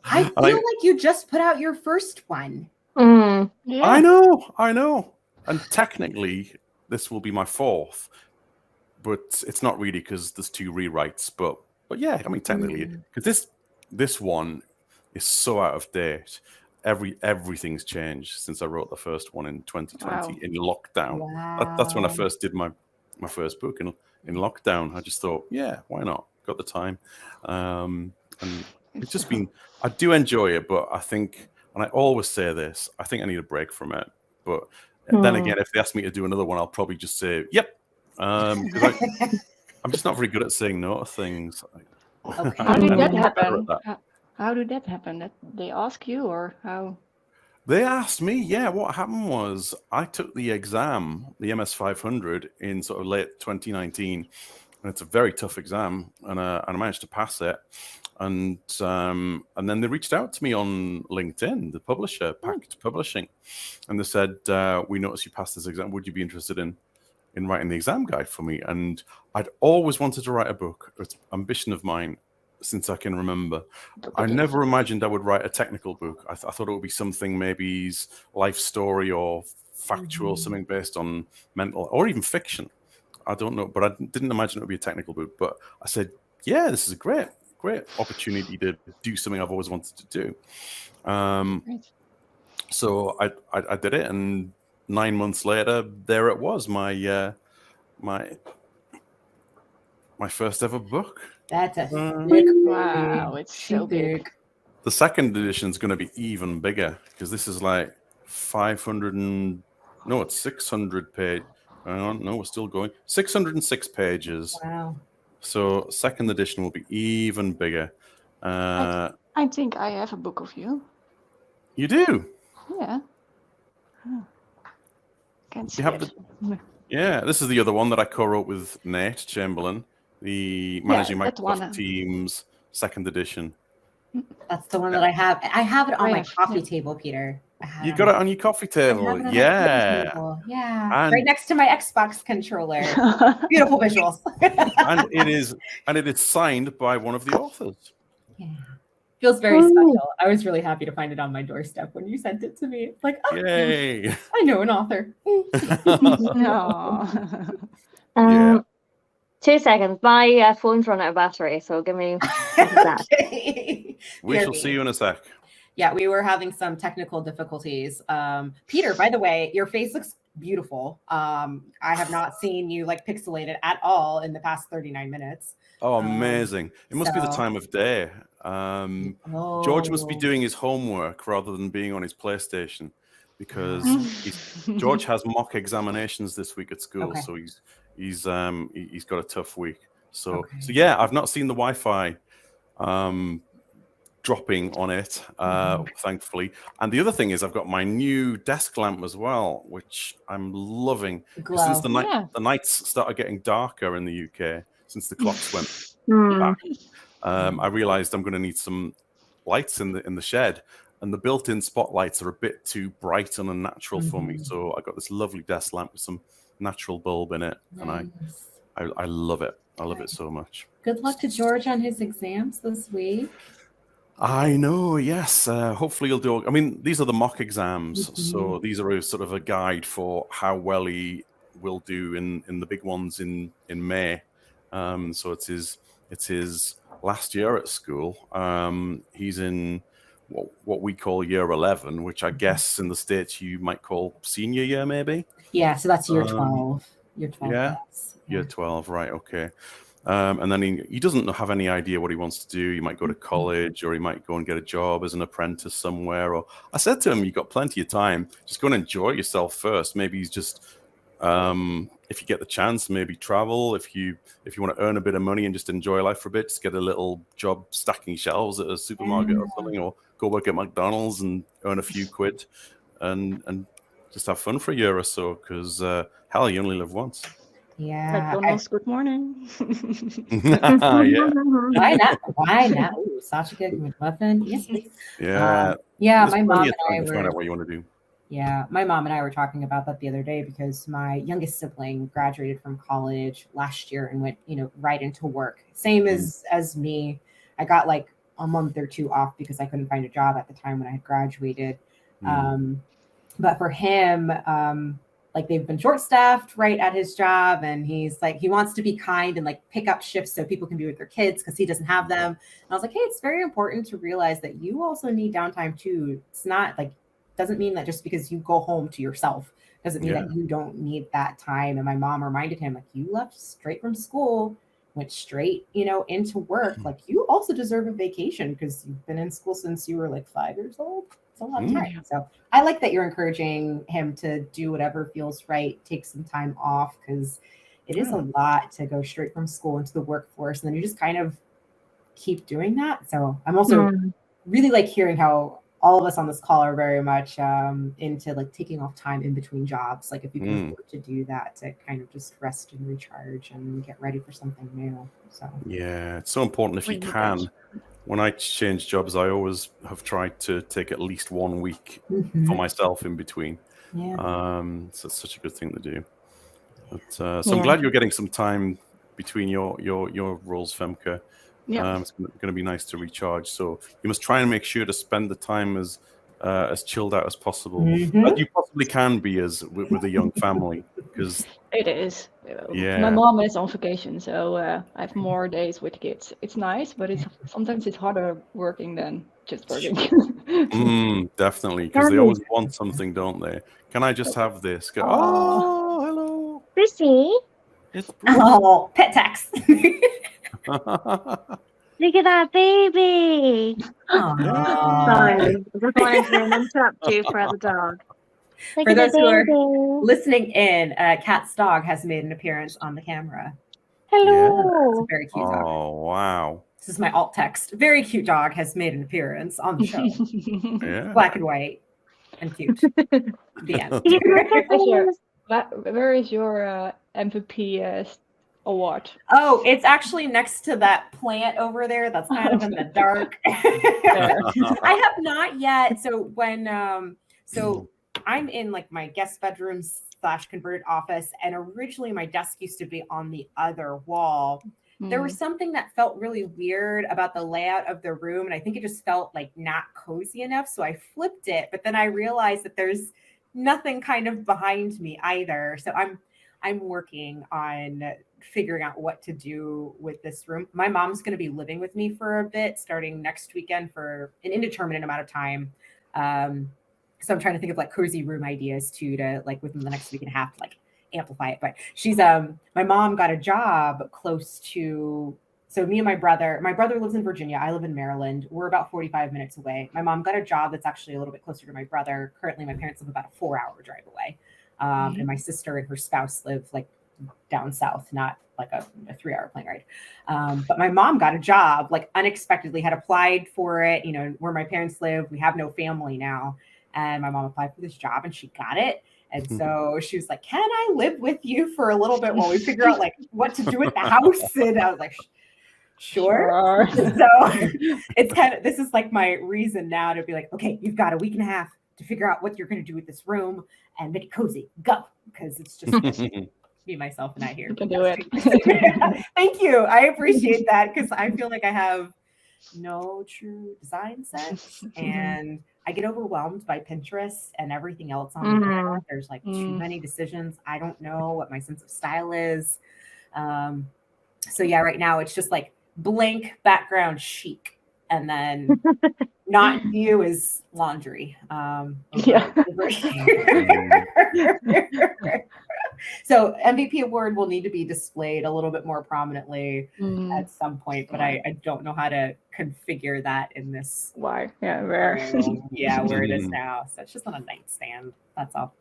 I feel like you just put out your first one. Yeah. I know. And technically, this will be my fourth. But it's not really because there's 2 rewrites. But yeah, I mean, technically, because this one is so out of date. Everything's changed since I wrote the first one in 2020 in lockdown. Wow. That's when I first did my first book in lockdown. I just thought, yeah, why not? Got the time. And it's just been, I do enjoy it, but I think, and I always say this, I think I need a break from it. But then again, if they ask me to do another one, I'll probably just say, yep. I'm just not very good at saying no to things. Okay. How did that happen? How did that happen? That they ask you, or how? They asked me, yeah. What happened was I took the exam, the MS 500, in sort of late 2019, and it's a very tough exam, and I managed to pass it. And then they reached out to me on LinkedIn, the publisher, Pact Publishing, and they said, "We noticed you passed this exam. Would you be interested in writing the exam guide for me?" And I'd always wanted to write a book. It's an ambition of mine since I can remember. I never imagined I would write a technical book. I thought it would be something, maybe life story or factual, something based on mental or even fiction. I don't know, but I didn't imagine it would be a technical book. But I said, yeah, this is a great opportunity to do something I've always wanted to do. So I did it, and 9 months later, there it was, my first ever book. That's a wow, it's so big. The second edition is going to be even bigger because this is like 600 page. No, we're still going. 606 pages. Wow. So second edition will be even bigger. I think I have a book of you. You do? Yeah. Can't see it. Yeah, this is the other one that I co-wrote with Nate Chamberlain, the Managing Microsoft Teams second edition. That's the one that I have. I have it on my coffee table, Peter. You got it on your coffee table? Yeah. Yeah. Right next to my Xbox controller. Beautiful visuals. and it is signed by one of the authors. Yeah. Feels very special. I was really happy to find it on my doorstep when you sent it to me. It's like, oh, yay! I know an author. Yeah. 2 seconds. My phone's run out of battery, so give me that. Okay. We shall see you in a sec. Yeah, we were having some technical difficulties. Peter, by the way, your face looks beautiful. I have not seen you like pixelated at all in the past 39 minutes. Oh, amazing. It must be the time of day. George must be doing his homework rather than being on his PlayStation because George has mock examinations this week at school, so he's got a tough week. So yeah, I've not seen the Wi-Fi dropping on it, thankfully. And the other thing is I've got my new desk lamp as well, which I'm loving. Since the nights started getting darker in the UK, since the clocks went back, I realized I'm going to need some lights in the shed. the built-in spotlights are a bit too bright and unnatural for me. So I got this lovely desk lamp with some natural bulb in it, and I love it. I love it so much. Good luck to George on his exams this week. I know, yes. Hopefully he'll do. I mean, these are the mock exams, so these are sort of a guide for how well he will do in the big ones in May. So it's his last year at school. He's in what we call year 11, which I guess in the States you might call senior year, maybe. Yeah, so that's year 12. Year 12. Yeah, year 12, right? Okay. And then he doesn't have any idea what he wants to do. He might go to college, or he might go and get a job as an apprentice somewhere. Or I said to him, "You've got plenty of time. Just go and enjoy yourself first. Maybe he's just, if you get the chance, maybe travel. If you want to earn a bit of money and just enjoy life for a bit, just get a little job stacking shelves at a supermarket or something, or go work at McDonald's and earn a few quid, and just have fun for a year or so. Because hell, you only live once." Yeah. McDonald's, good morning. Yeah. Why not? Ooh, Sasha McMuffin. Yes, please. Yeah. Yeah, There's my mom plenty and of time I to find out were. what you want to do. Yeah, my mom and I were talking about that the other day because my youngest sibling graduated from college last year and went, right into work. Same as me. I got like a month or two off because I couldn't find a job at the time when I had graduated. But for him, like they've been short-staffed right at his job, and he's like, he wants to be kind and like pick up shifts so people can be with their kids because he doesn't have them. And I was like, hey, it's very important to realize that you also need downtime too. It's not like, doesn't mean that just because you go home to yourself doesn't mean that you don't need that time. And my mom reminded him, like, you left straight from school, went straight, into work. Like, you also deserve a vacation because you've been in school since you were like 5 years old. It's a lot of time. So I like that you're encouraging him to do whatever feels right, take some time off, because it is a lot to go straight from school into the workforce. And then you just kind of keep doing that. So I'm also really like hearing how all of us on this call are very much into like taking off time in between jobs. Like if you can afford to do that, to kind of just rest and recharge and get ready for something new. So yeah, it's so important if you can. When I change jobs, I always have tried to take at least 1 week for myself in between. So it's such a good thing to do. But, so I'm glad you're getting some time between your roles, Femke. It's going to be nice to recharge. So you must try and make sure to spend the time as chilled out as possible, as you possibly can be as with a young family. Because it is. My mom is on vacation, so I have more days with kids. It's nice, but sometimes it's harder working than just working. Definitely, because they always want something, don't they? Can I just have this? Go, oh, hello, Brucey. It's Bruce. Oh, pet tax. Look at that baby. Sorry, I just wanted to interrupt you for the dog. Look for those who are listening in, Kat's dog has made an appearance on the camera. Hello. It's a very cute dog. Oh, wow. This is my alt text. Very cute dog has made an appearance on the show. Black and white and cute. The end. Where is your MVP award? Oh, it's actually next to that plant over there that's kind of in the dark. I have not yet. So when I'm in like my guest bedroom / converted office, and originally my desk used to be on the other wall. There was something that felt really weird about the layout of the room, and I think it just felt like not cozy enough. So I flipped it, but then I realized that there's nothing kind of behind me either. So I'm working on figuring out what to do with this room. My mom's going to be living with me for a bit, starting next weekend for an indeterminate amount of time. So I'm trying to think of like cozy room ideas too, to like within the next week and a half, like amplify it. But she's my mom got a job close to, so me and my brother lives in Virginia. I live in Maryland. We're about 45 minutes away. My mom got a job that's actually a little bit closer to my brother. Currently, my parents live about a 4-hour drive away. And my sister and her spouse live like down south, not like a 3-hour plane ride. But my mom got a job, like unexpectedly, had applied for it, where my parents live. We have no family now. And my mom applied for this job and she got it. And so she was like, can I live with you for a little bit while we figure out like what to do with the house? And I was like, Sure. So it's this is like my reason now to be like, okay, you've got a week and a half to figure out what you're going to do with this room and make it cozy. Go, because it's just me, myself, and I here. You can do it. Thank you. I appreciate that because I feel like I have no true design sense, and I get overwhelmed by Pinterest and everything else on the internet. There's like too many decisions. I don't know what my sense of style is. So yeah, right now it's just like blank background chic, and then not view is laundry. Over here. So MVP award will need to be displayed a little bit more prominently at some point, but I don't know how to configure that in this. Why? Yeah, where? Yeah, where it is now. So it's just on a nightstand. That's all.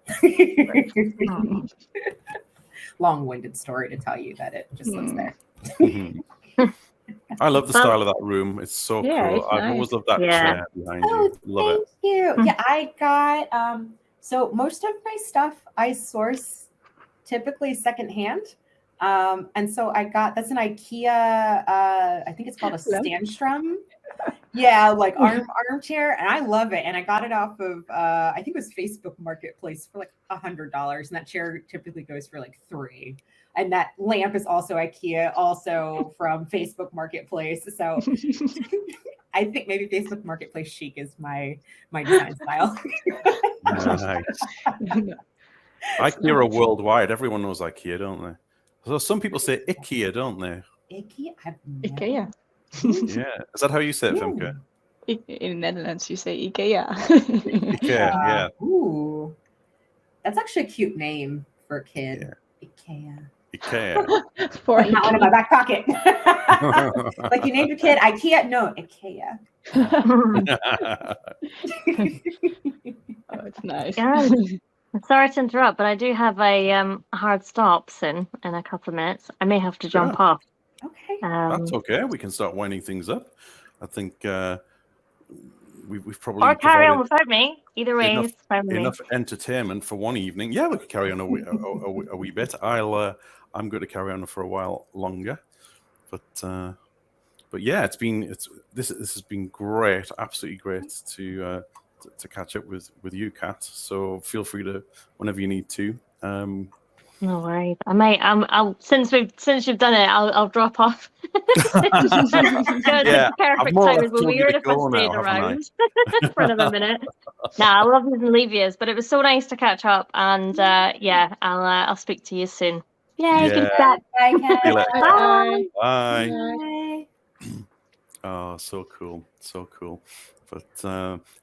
Long-winded story to tell you that it just sits there. I love the style of that room. It's so cool. It's I've always loved that chair behind you. Love it. Thank you. Yeah, I got so most of my stuff I source typically secondhand. And so I got that's an IKEA I think it's called a Sandstrom. Yeah, like armchair, and I love it. And I got it off of I think it was Facebook Marketplace for like $100, and that chair typically goes for like $3. And that lamp is also IKEA, also from Facebook Marketplace. So I think maybe Facebook Marketplace chic is my design style. Nice. IKEA are worldwide. Everyone knows IKEA, don't they? So some people say IKEA, don't they? IKEA? IKEA. Yeah. Is that how you say it, Femke? In the Netherlands, you say IKEA. IKEA, yeah. Ooh. That's actually a cute name for a kid. Yeah. IKEA. IKEA. For not one in my back pocket. Like you named your kid IKEA? No, IKEA. Oh, it's nice. Yeah. Sorry to interrupt, but I do have a hard stop soon in a couple of minutes. I may have to jump off. Okay. That's okay. We can start winding things up. I think we've probably or carry on without me. Either way, it's fine with me. Enough entertainment for one evening. Yeah, we could carry on a wee bit. I'm going to carry on for a while longer, but yeah, this has been great, absolutely great to catch up with you, Kat. So feel free to whenever you need to. No worries. I might. I'll since you've done it, I'll drop off. Yeah, perfect time. We were the first stayed around for another minute. I love yous and leave yous, but it was so nice to catch up. And yeah, I'll speak to you soon. Yay! Good chat. Bye. Bye. Bye. Oh, so cool, so cool. But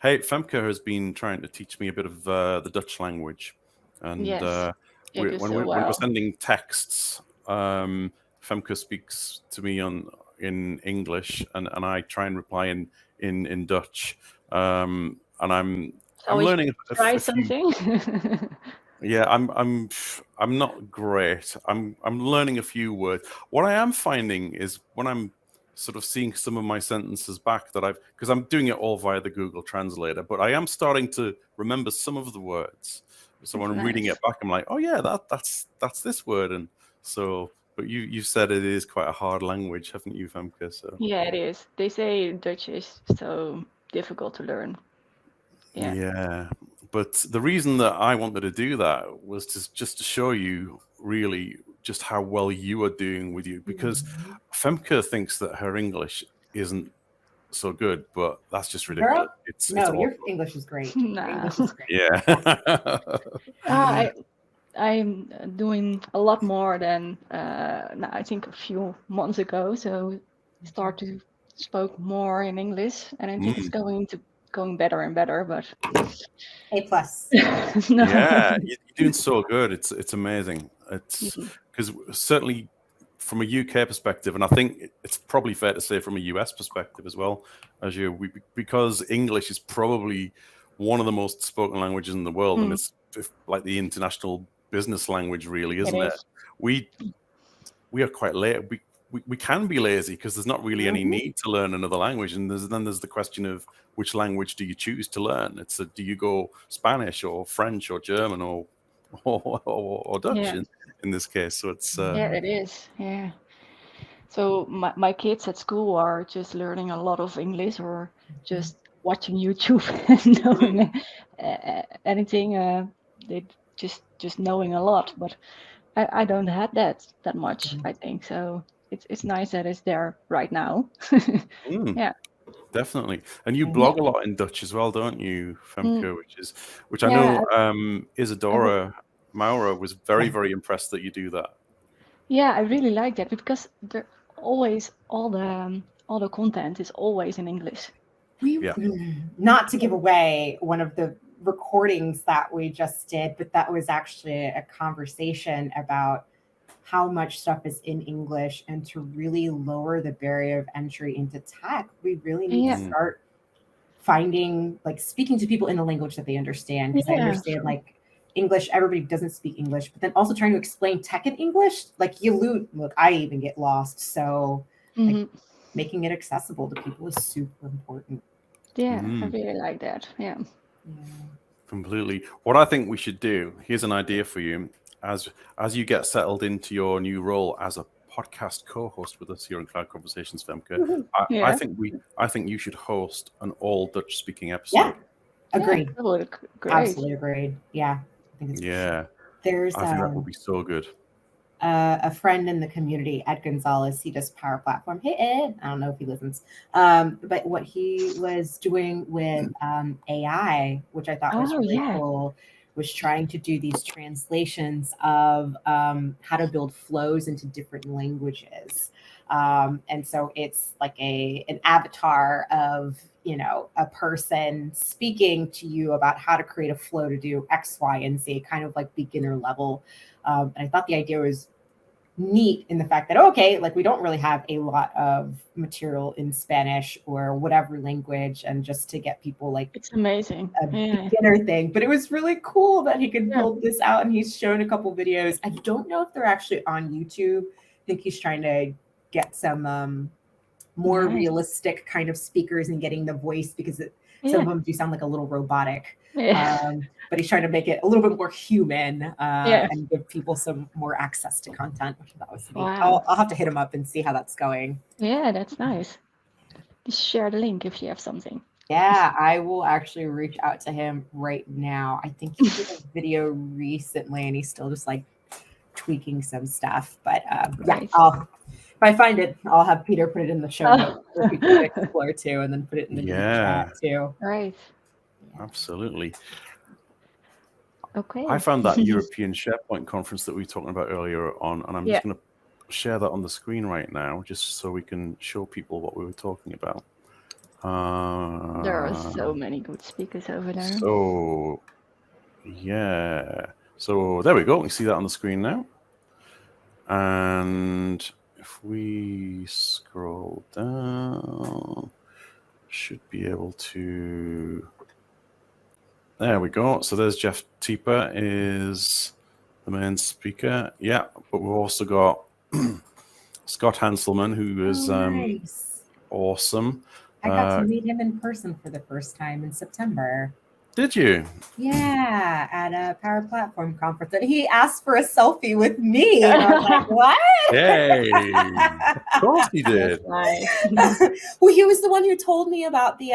hey, Femke has been trying to teach me a bit of the Dutch language, and when we're sending texts, Femke speaks to me in English, and I try and reply in Dutch. And I'm learning. Try something. Yeah, I'm not great. I'm learning a few words. What I am finding is when I'm sort of seeing some of my sentences back because I'm doing it all via the Google Translator, but I am starting to remember some of the words. So when I'm reading it back, I'm like, oh yeah, that's this word. And so, but you said it is quite a hard language, haven't you, Femke? So yeah, it is. They say Dutch is so difficult to learn. Yeah. But the reason that I wanted to do that was just to show you really just how well you are doing with you, because Femke thinks that her English isn't so good, but that's just ridiculous. Girl? Your English is great. English is great. Yeah. I'm doing a lot more than I think a few months ago. So I start to spoke more in English, and I think it's going better and better. But A+. No. Yeah, you're doing so good. It's amazing. It's because certainly from a UK perspective, and I think it's probably fair to say from a US perspective as well, because English is probably one of the most spoken languages in the world, and it's like the international business language, really, isn't it? We are quite late. We can be lazy because there's not really any need to learn another language, and then there's the question of which language do you choose to learn? Do you go Spanish or French or German or Dutch in this case? So it's yeah, it is. Yeah. So my kids at school are just learning a lot of English or just watching YouTube and knowing anything. They just knowing a lot, but I don't have that much. I think so. It's nice that it's there right now. Yeah. Definitely. And you blog a lot in Dutch as well, don't you, Femke? Which I Yeah, know Isadora Maura was very, very impressed that you do that. Yeah, I really like that because they're always all the content is always in English. Not to give away one of the recordings that we just did, but that was actually a conversation about how much stuff is in English, and to really lower the barrier of entry into tech, we really need to start finding, like, speaking to people in a language that they understand. Because I understand, like, English, everybody doesn't speak English, but then also trying to explain tech in English, like, look, I even get lost. So like, making it accessible to people is super important. Yeah, I really like that. Yeah. Completely. What I think we should do, here's an idea for you, as you get settled into your new role as a podcast co-host with us here on Cloud Conversations, Femke. I think you should host an all Dutch speaking episode. Yeah, agreed. Yeah, great. Absolutely agreed. Yeah. I think I think that would be so good. A friend in the community, Ed Gonzalez, he does Power Platform. Hey, Ed. I don't know if he listens. But what he was doing with AI, which I thought was really cool, was trying to do these translations of how to build flows into different languages. And so it's like an avatar of, a person speaking to you about how to create a flow to do X, Y, and Z, kind of like beginner level. And I thought the idea was neat in the fact that, like, we don't really have a lot of material in Spanish or whatever language, and just to get people, like, it's amazing, a beginner thing. But it was really cool that he could build this out, and he's shown a couple videos. I don't know if they're actually on YouTube. I think he's trying to get some more realistic kind of speakers and getting the voice, because some of them do sound like a little robotic. But he's trying to make it a little bit more human and give people some more access to content, which I thought was neat. I'll have to hit him up and see how that's going. Yeah, that's nice. Just share the link if you have something. Yeah, I will actually reach out to him right now. I think he did a video recently, and he's still just like tweaking some stuff. But if I find it, I'll have Peter put it in the show notes for people to explore too, and then put it in the chat too. Right. Absolutely. Okay. I found that European SharePoint conference that we were talking about earlier on, and I'm just going to share that on the screen right now, just so we can show people what we were talking about. There are so many good speakers over there. So, so there we go. You see that on the screen now. And if we scroll down, should be able to... There we go. So there's Jeff Tieper is the main speaker. Yeah, but we've also got Scott Hanselman, who is nice. Awesome. I got to meet him in person for the first time in September. Did you? Yeah, at a Power Platform conference. And he asked for a selfie with me. And I was like, what? Hey, of course he did. Well, he was the one who told me about the,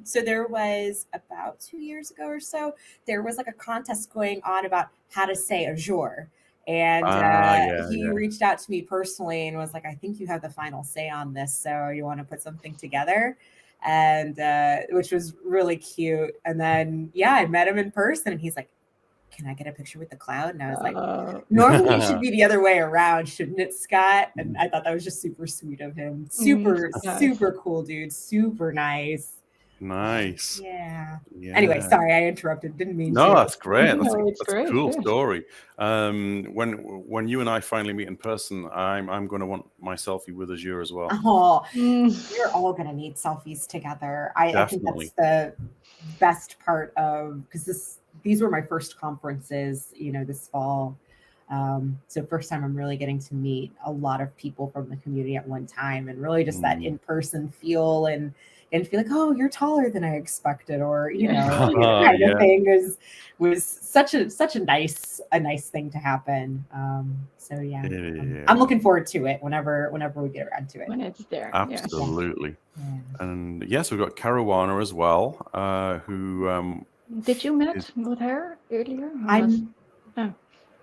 so there was about 2 years ago or so, there was like a contest going on about how to say Azure. And he reached out to me personally and was like, I think you have the final say on this. So you want to put something together? And which was really cute. And then I met him in person, and he's like, can I get a picture with the cloud? And I was like, normally it should be the other way around, shouldn't it, Scott? And I thought that was just super sweet of him. Super cool dude, super nice. Yeah. Anyway, sorry I interrupted, didn't mean to. No, that's great. That's a cool story. When you and I finally meet in person, I'm going to want my selfie with Azure as well. You're all going to need selfies together. I think that's the best part of, because these were my first conferences, this fall. So first time I'm really getting to meet a lot of people from the community at one time, and really just that in-person feel, and and feel like, oh, you're taller than I expected, or Yeah. kind Yeah. of thing was such a nice thing to happen. So yeah, I'm looking forward to it whenever we get around to it. When it's there. Absolutely. Yeah. And yes, we've got Caruana as well, who Did you met with her earlier?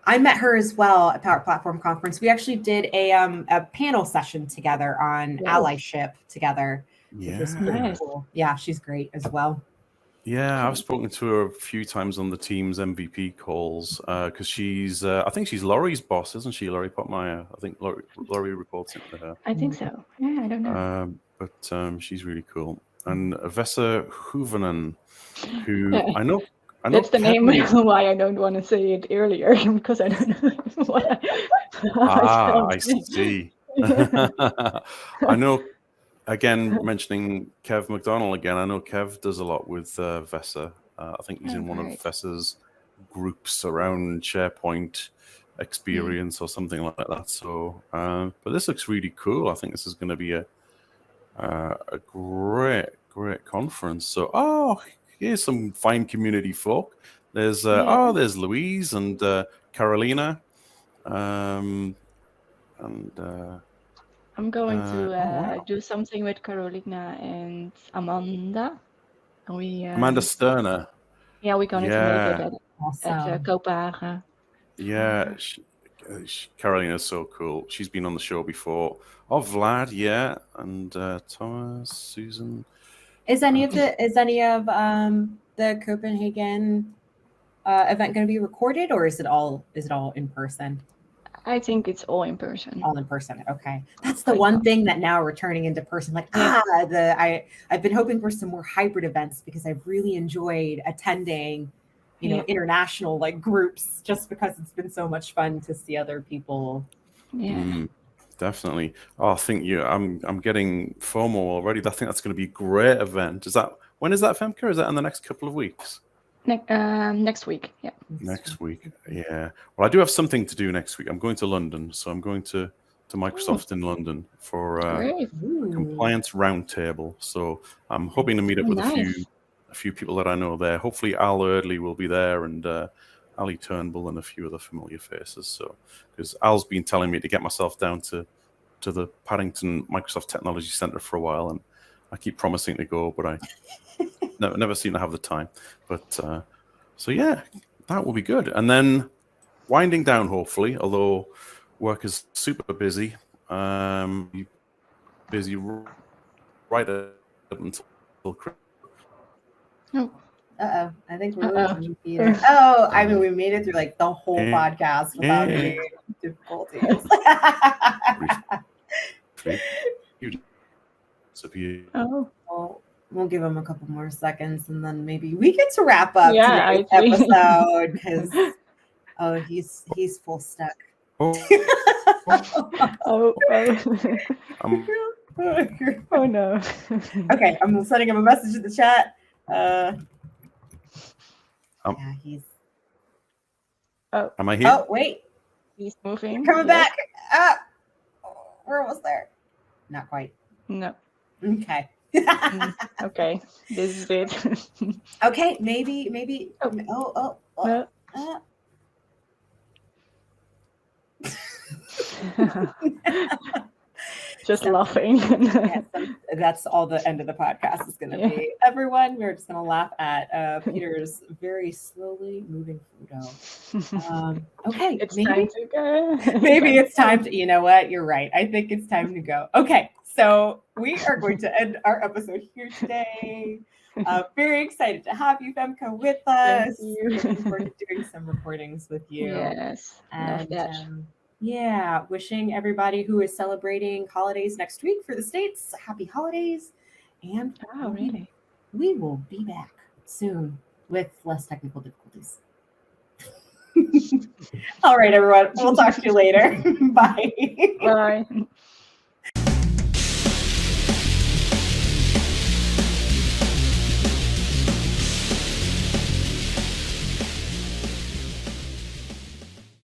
I met her as well at Power Platform Conference. We actually did a panel session together on allyship together. Yeah. Which was pretty cool. Yeah, she's great as well. Yeah, I've spoken to her a few times on the team's MVP calls because she's, I think she's Laurie's boss, isn't she? Laurie Potmeyer. I think Laurie reports into her. I think so. Yeah, I don't know. But she's really cool. And Vesa Huvanen, who I know. That's the name why I don't want to say it earlier, because I don't know what I see. I know, again, mentioning Kev McDonald again, I know Kev does a lot with Vesa. I think he's in one of Vesa's groups around SharePoint experience or something like that. So, but this looks really cool. I think this is going to be a great conference. So, here's some fine community folk. There's there's Louise and Carolina, and I'm going to do something with Carolina and Amanda. And Amanda Sterner. Yeah, we're going to make it at Copenhagen. Yeah, Carolina is so cool. She's been on the show before. Oh, Vlad, yeah, and Thomas, Susan. Is any of the Copenhagen event going to be recorded, or is it all in person? I think it's all in person. All in person. Okay, that's the one thing that now returning into person. Like I've been hoping for some more hybrid events because I've really enjoyed attending, international groups, just because it's been so much fun to see other people. Yeah. Definitely. Oh, I think I'm getting FOMO already. I think that's going to be a great event. When is that, Femke? Is that in the next couple of weeks? Next week. Yeah. Next week. Yeah. Well, I do have something to do next week. I'm going to London, so I'm going to Microsoft in London for a compliance roundtable. So I'm hoping to meet up with a few people that I know there. Hopefully, Al Erdley will be there, and Ali Turnbull and a few other familiar faces. So, because Al's been telling me to get myself down to the Paddington Microsoft Technology Center for a while, and I keep promising to go, but I never seem to have the time. But so yeah, that will be good. And then winding down, hopefully, although work is super busy. Busy right up until Christmas. Oh. I think we're losing Peter. Oh, I mean, we made it through the whole podcast without any difficulties. Well, we'll give him a couple more seconds, and then maybe we get to wrap up today's episode because he's full stuck. Oh no. Okay, I'm sending him a message in the chat. Yeah, he's. Oh, am I here? Oh, wait. He's moving. Coming back. We're almost there. Not quite. No. Okay. Okay. This is it. Okay. Maybe. Just laughing. Yes, that's all the end of the podcast is going to be. Everyone, we're just going to laugh at Peter's very slowly moving photo. Okay, it's time to go. Maybe it's time to. You know what? You're right. I think it's time to go. Okay, so we are going to end our episode here today. Very excited to have you, Femke, with us. Looking forward to doing some recordings with you. Yes, and yeah, wishing everybody who is celebrating holidays next week for the States happy holidays. And we will be back soon with less technical difficulties. All right, everyone. We'll talk to you later. Bye. Bye.